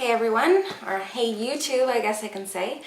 Hey everyone, or hey YouTube, I guess I can say.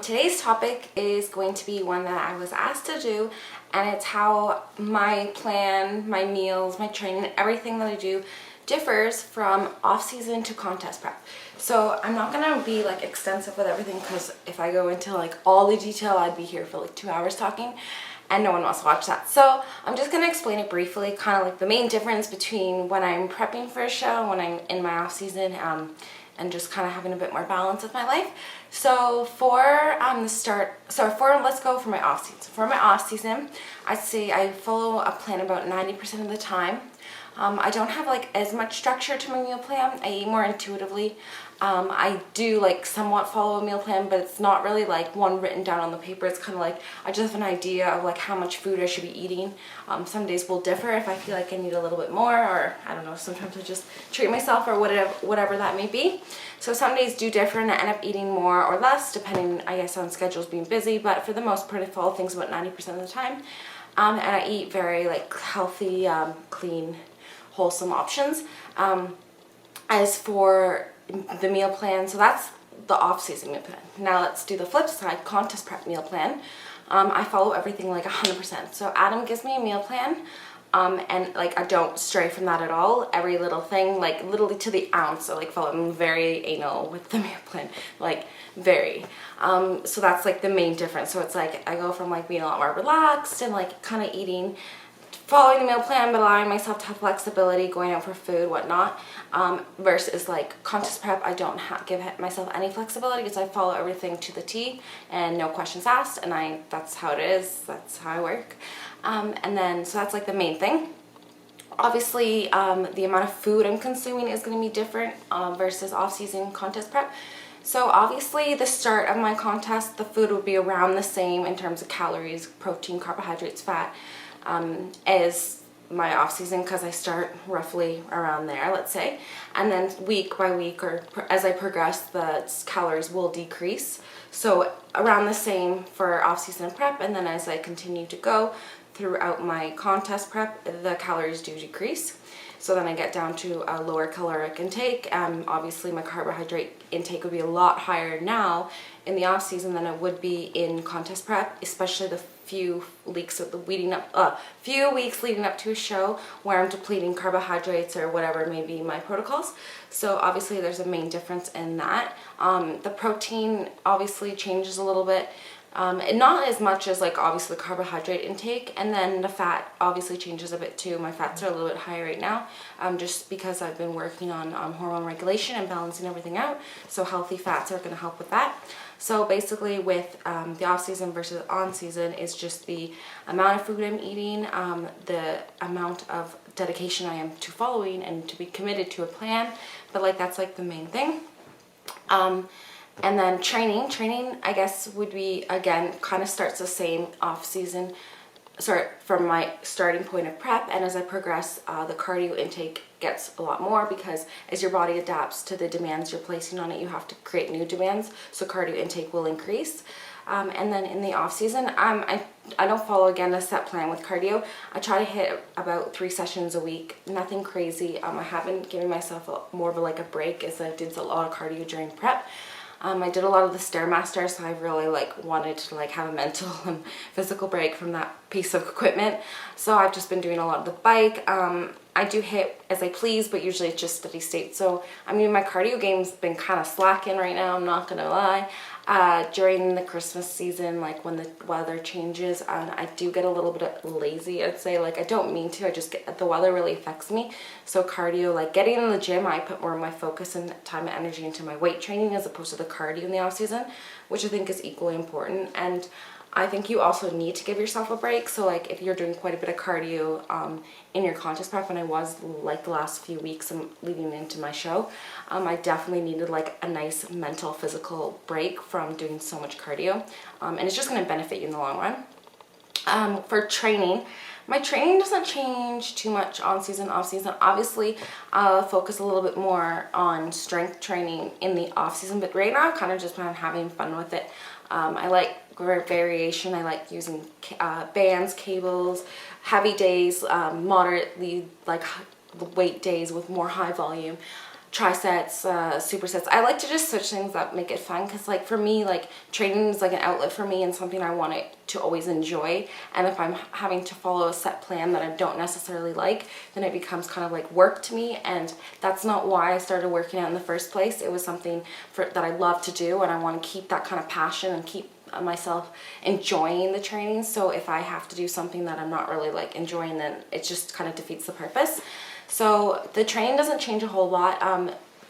Today's topic is going to be one that I was asked to do, and it's how my plan, my meals, my training, everything that I do differs from off-season to contest prep. So I'm not gonna be like extensive with everything, because if I go into like all the detail, I'd be here for like 2 hours talking, and no one wants to watch that. So I'm just gonna explain it briefly, kind of like the main difference between when I'm prepping for a show, when I'm in my off-season, and just kind of having a bit more balance of my life. So for let's go for my off season. For my off season, I'd say I follow a plan about 90% of the time. I don't have like as much structure to my meal plan. I eat more intuitively. I do like somewhat follow a meal plan, but it's not really like one written down on the paper. It's kind of like I just have an idea of like how much food I should be eating. Some days will differ if I feel like I need a little bit more, or I don't know, sometimes I just treat myself or whatever that may be. So some days do differ and I end up eating more or less depending, I guess, on schedules being busy, but for the most part I follow things about 90% of the time. And I eat very like healthy, clean, wholesome options. As for the meal plan, so that's the off-season meal plan. Now let's do the flip side, contest prep meal plan. I follow everything like 100%. So Adam gives me a meal plan, and like I don't stray from that at all. Every little thing, like literally to the ounce. So like I'm very anal with the meal plan, like very. So that's like the main difference. So it's like I go from like being a lot more relaxed and like kind of eating, following the meal plan, but allowing myself to have flexibility, going out for food, whatnot, versus like contest prep. I don't give myself any flexibility because I follow everything to the T and no questions asked, and that's how it is, that's how I work. And then, so that's like the main thing. Obviously, the amount of food I'm consuming is going to be different versus off-season contest prep. So obviously the start of my contest, the food would be around the same in terms of calories, protein, carbohydrates, fat, as my off season, because I start roughly around there, let's say, and then week by week or as I progress, the calories will decrease. So around the same for off season prep, and then as I continue to go throughout my contest prep, the calories do decrease. So then I get down to a lower caloric intake. Obviously my carbohydrate intake would be a lot higher now in the off season than it would be in contest prep, especially the few weeks leading up to a show where I'm depleting carbohydrates or whatever may be my protocols. So obviously there's a main difference in that. The protein obviously changes a little bit. And not as much as like obviously the carbohydrate intake, and then the fat obviously changes a bit too. My fats are a little bit higher right now, just because I've been working on hormone regulation and balancing everything out, so healthy fats are going to help with that. So basically with the off season versus on season is just the amount of food I'm eating, the amount of dedication I am to following and to be committed to a plan, but like that's like the main thing. And then training I guess would be, again, kind of starts the same off season, from my starting point of prep, and as I progress, the cardio intake gets a lot more, because as your body adapts to the demands you're placing on it, you have to create new demands, so cardio intake will increase. And then in the off season, I don't follow, again, a set plan with cardio. I try to hit about 3 sessions a week, nothing crazy. I haven't given myself more of a break, as I did a lot of cardio during prep. I did a lot of the Stairmaster, so I really wanted to have a mental and physical break from that piece of equipment. So I've just been doing a lot of the bike. I do hit as I please, but usually it's just steady state. So I mean, my cardio game's been kind of slacking right now, I'm not gonna lie. During the Christmas season, when the weather changes, I do get a little bit lazy, I'd say. I don't mean to, the weather really affects me. So cardio, getting in the gym, I put more of my focus and time and energy into my weight training as opposed to the cardio in the off season, which I think is equally important. And I think you also need to give yourself a break. So if you're doing quite a bit of cardio in your contest prep, and I was the last few weeks leading into my show, I definitely needed a nice mental, physical break from doing so much cardio, and it's just going to benefit you in the long run. For training, my training doesn't change too much on season, off season. Obviously, I'll focus a little bit more on strength training in the off season, but right now I kind of just plan on having fun with it. I like variation. I like using bands, cables, heavy days, moderately weight days with more high volume. tri-sets, supersets. I like to just switch things up, make it fun, because like for me, like training is like an outlet for me and something I want to always enjoy. And if I'm having to follow a set plan that I don't necessarily like, then it becomes kind of like work to me, and that's not why I started working out in the first place. It was something that I love to do, and I want to keep that kind of passion and keep myself enjoying the training. So if I have to do something that I'm not really like enjoying, then it just kind of defeats the purpose. So the training doesn't change a whole lot,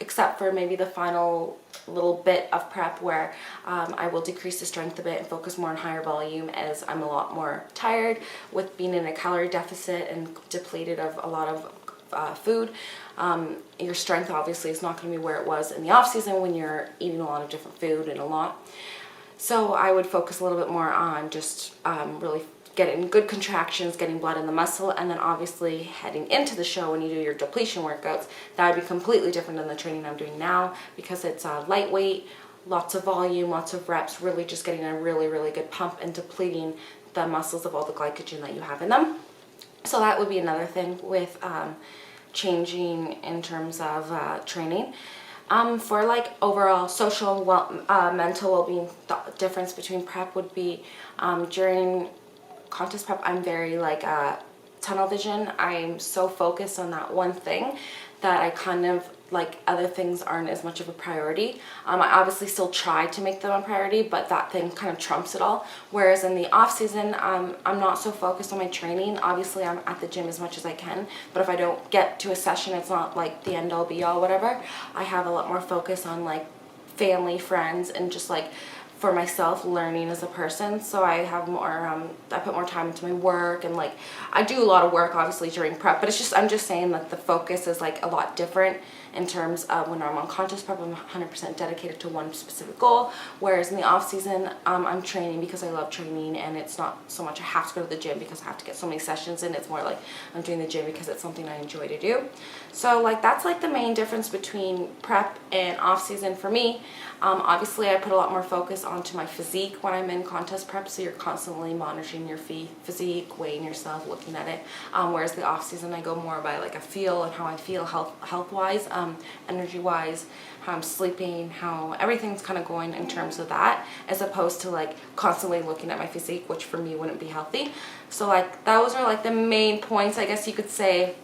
except for maybe the final little bit of prep where I will decrease the strength a bit and focus more on higher volume, as I'm a lot more tired with being in a calorie deficit and depleted of a lot of food. Your strength obviously is not going to be where it was in the off season when you're eating a lot of different food and a lot. So I would focus a little bit more on just really getting good contractions, getting blood in the muscle, and then obviously heading into the show when you do your depletion workouts, that would be completely different than the training I'm doing now, because it's lightweight, lots of volume, lots of reps, really just getting a really, really good pump and depleting the muscles of all the glycogen that you have in them. So that would be another thing with changing in terms of training. For like overall social, mental well-being, the difference between prep would be during contest prep, I'm very like tunnel vision. I'm so focused on that one thing that I kind of like other things aren't as much of a priority. I obviously still try to make them a priority, but that thing kind of trumps it all. Whereas in the off season, I'm not so focused on my training. Obviously I'm at the gym as much as I can, but if I don't get to a session, it's not like the end all be all, whatever. I have a lot more focus on like family, friends, and just like for myself learning as a person. So I have more I put more time into my work, and like I do a lot of work obviously during prep, but it's just, I'm just saying that the focus is like a lot different in terms of when I'm on contest prep. I'm 100% dedicated to one specific goal, whereas in the off season I'm training because I love training, and it's not so much I have to go to the gym because I have to get so many sessions in. It's more like I'm doing the gym because it's something I enjoy to do. So like that's like the main difference between prep and off season for me. Obviously I put a lot more focus onto my physique when I'm in contest prep, so you're constantly monitoring your physique, weighing yourself, looking at it, whereas the off season I go more by like a feel and how I feel health wise, energy wise, how I'm sleeping, how everything's kind of going in terms of that, as opposed to like constantly looking at my physique, which for me wouldn't be healthy. So like those are like the main points, I guess you could say,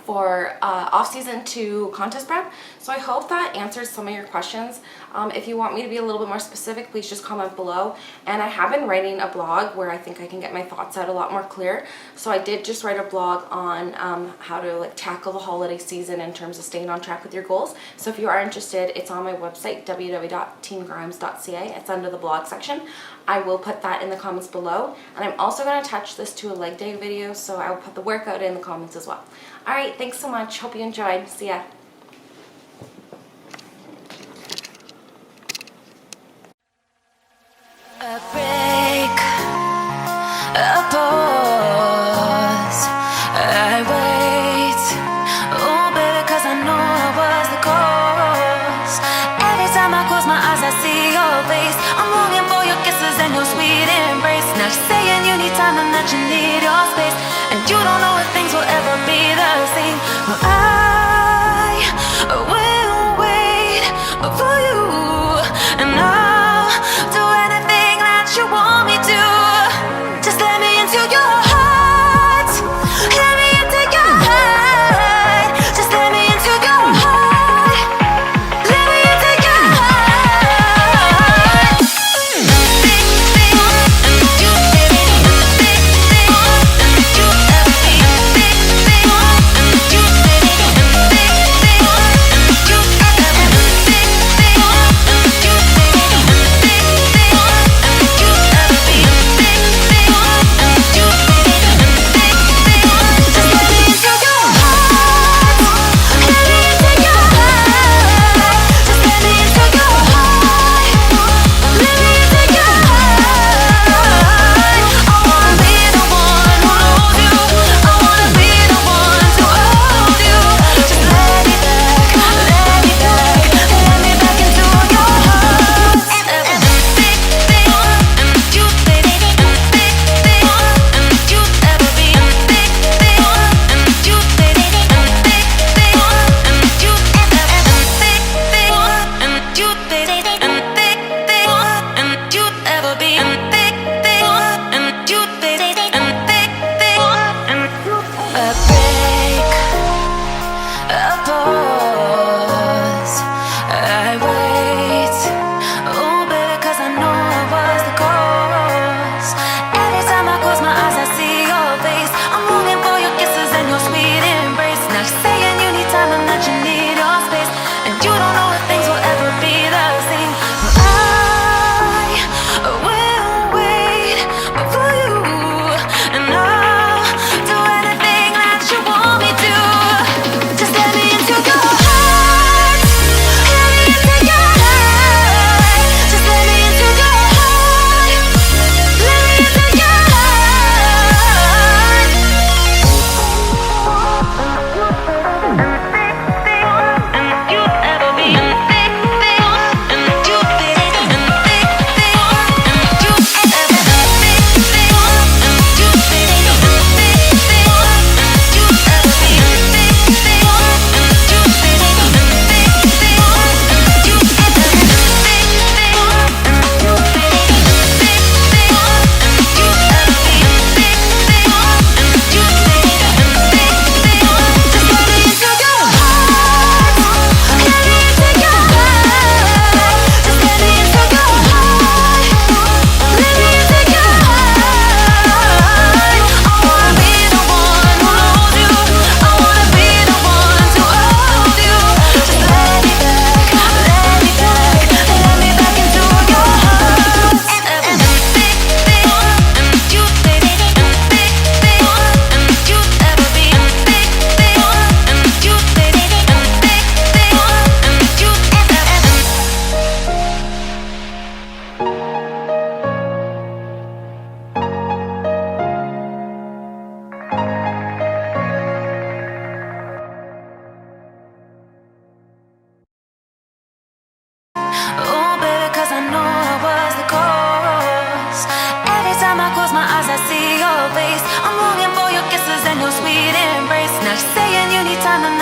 for off-season to contest prep. So I hope that answers some of your questions. If you want me to be a little bit more specific, please just comment below. And I have been writing a blog where I think I can get my thoughts out a lot more clear. So I did just write a blog on how to like tackle the holiday season in terms of staying on track with your goals. So if you are interested, it's on my website, www.teamgrimes.ca. It's under the blog section. I will put that in the comments below. And I'm also going to attach this to a leg day video, so I will put the workout in the comments as well. Alright, thanks so much. Hope you enjoyed. See ya. A break, a pause, I wait. Oh baby, cause I know I was the cause. Every time I close my eyes I see your face. I'm longing for your kisses and your sweet embrace. Now you're saying you need time and that you need your space, and you don't know if things will ever be the same. Well, I will wait for you, and I'll do anything that you want me to. Just let me into your heart. Let me into your heart. Just let me into your heart. Let me into your heart. Big thing, and you, baby. Big thing, and you, baby.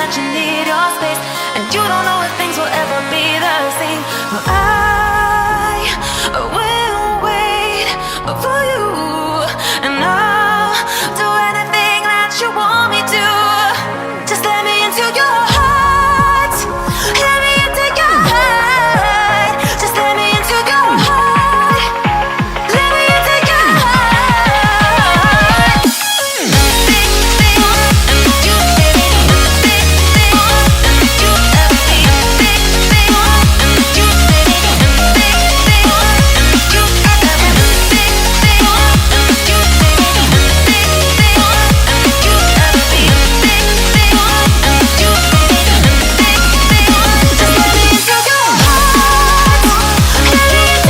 that you need your space, and you don't know